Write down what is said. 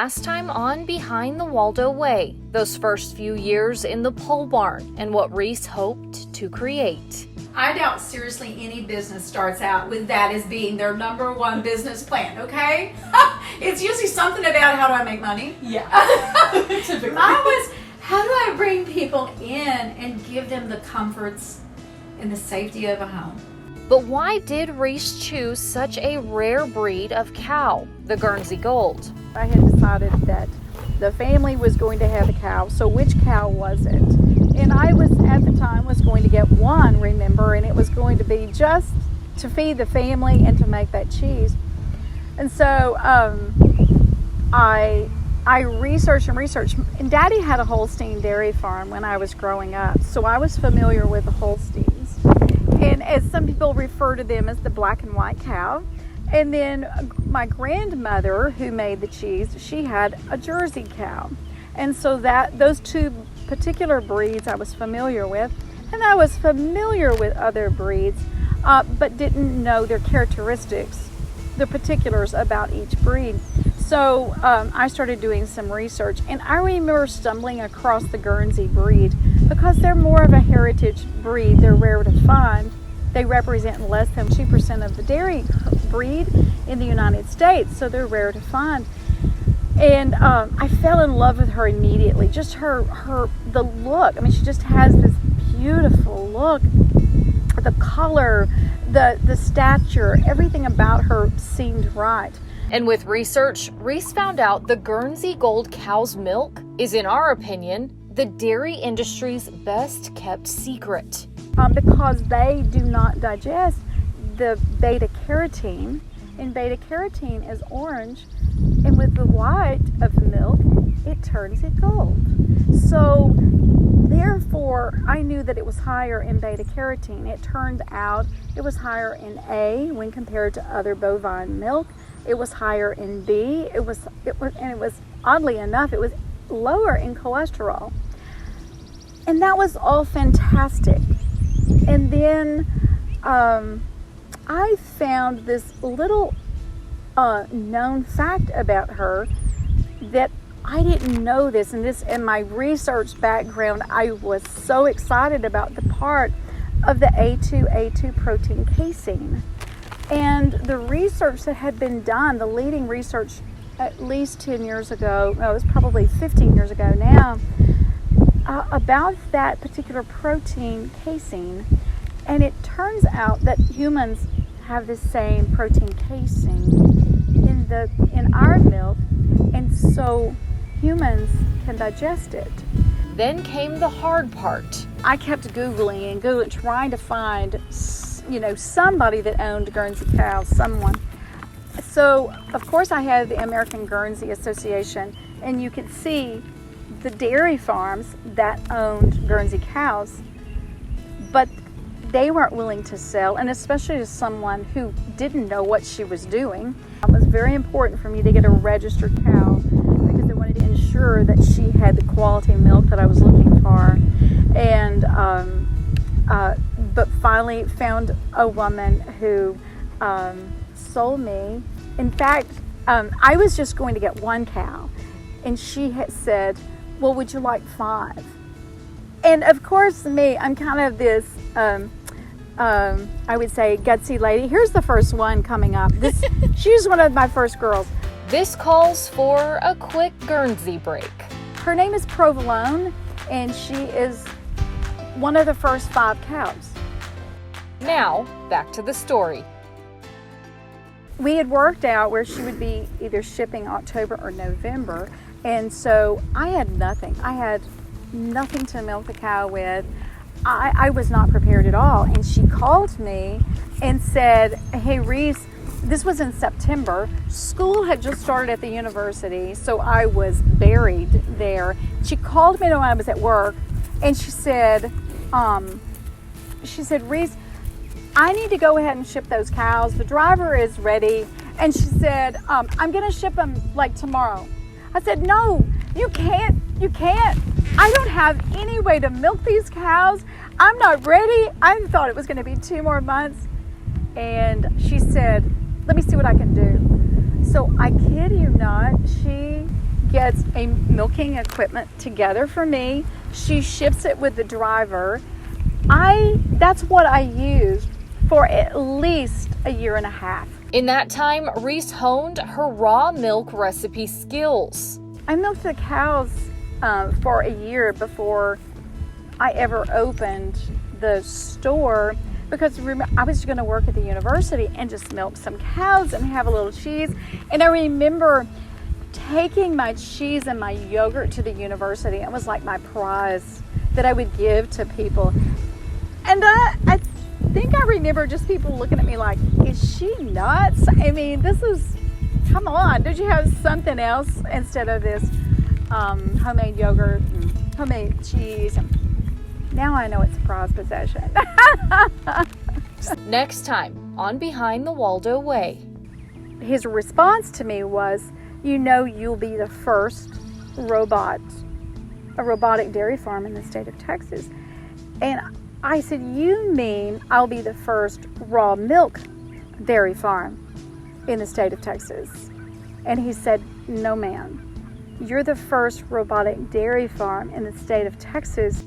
last time on Behind the Waldo Way, those first few years in the pole barn and what Reese hoped to create. I doubt seriously any business starts out with that as being their number one business plan, okay? It's usually something about how do I make money? Yeah. Typically. Mine was how do I bring people in and give them the comforts and the safety of a home? But why did Reese choose such a rare breed of cow, the Guernsey Gold? I had decided that the family was going to have a cow, so which cow was it? And I was, at the time, was going to get one, remember, and it was going to be just to feed the family and to make that cheese. And so I researched and researched, and Daddy had a Holstein dairy farm when I was growing up, so I was familiar with the Holsteins. And as some people refer to them as the black and white cow. And then my grandmother, who made the cheese, she had a Jersey cow. And so those two particular breeds I was familiar with. And I was familiar with other breeds, but didn't know their characteristics, the particulars about each breed. So I started doing some research, and I remember stumbling across the Guernsey breed because they're more of a heritage breed. They're rare to find. They represent less than 2% of the dairy breed in the United States, so they're rare to find. And I fell in love with her immediately. Just the look. I mean, she just has this beautiful look. The color, the stature, everything about her seemed right. And with research, Reese found out the Guernsey Gold cow's milk is, in our opinion, the dairy industry's best kept secret. Because they do not digest the beta carotene, and beta carotene is orange, and with the white of the milk, it turns it gold. So therefore, I knew that it was higher in beta carotene. It turned out it was higher in A when compared to other bovine milk. It was higher in B. It was oddly enough, it was lower in cholesterol. And that was all fantastic. And then I found this little known fact about her that I didn't know this. And this, in my research background, I was so excited about the part of the A2 protein casein. And the research that had been done, the leading research at least 10 years ago, no, it was probably 15 years ago now, about that particular protein casein. And it turns out that humans have the same protein casein in our milk, and so humans can digest it. Then came the hard part. I kept Googling and Googling, trying to find, somebody that owned Guernsey cows, someone. So, of course, I had the American Guernsey Association, and you could see the dairy farms that owned Guernsey cows, but they weren't willing to sell, and especially to someone who didn't know what she was doing. It was very important for me to get a registered cow because I wanted to ensure that she had the quality milk that I was looking for. And but finally found a woman who sold me. In fact, I was just going to get one cow, and she had said, well, would you like 5? And of course, I'm kind of this, I would say, gutsy lady. Here's the first one coming up. She's one of my first girls. This calls for a quick Guernsey break. Her name is Provolone, and she is one of the first 5 cows. Now, back to the story. We had worked out where she would be either shipping October or November, and so I had nothing. I had nothing to milk the cow with. I was not prepared at all, and she called me and said, hey, Reese, this was in September. School had just started at the university, so I was buried there. She called me when I was at work, and she said, Reese, I need to go ahead and ship those cows. The driver is ready. And she said, I'm going to ship them like tomorrow. I said, no, you can't. I don't have any way to milk these cows. I'm not ready. I thought it was going to be 2 more months. And she said, let me see what I can do. So I kid you not, she puts a milking equipment together for me. She ships it with the driver. That's what I used for at least a year and a half. In that time, Reese honed her raw milk recipe skills. I milked the cows for a year before I ever opened the store, because I was going to work at the university and just milk some cows and have a little cheese. And I remember taking my cheese and my yogurt to the university. It was like my prize that I would give to people. And I think I remember just people looking at me like, is she nuts? I mean, come on, did you have something else instead of this homemade yogurt and homemade cheese? Now I know it's a prized possession. Next time on Behind the Waldo Way. His response to me was, you'll be the first robotic dairy farm in the state of Texas. And I said, you mean I'll be the first raw milk dairy farm in the state of Texas? And he said, no ma'am, you're the first robotic dairy farm in the state of Texas.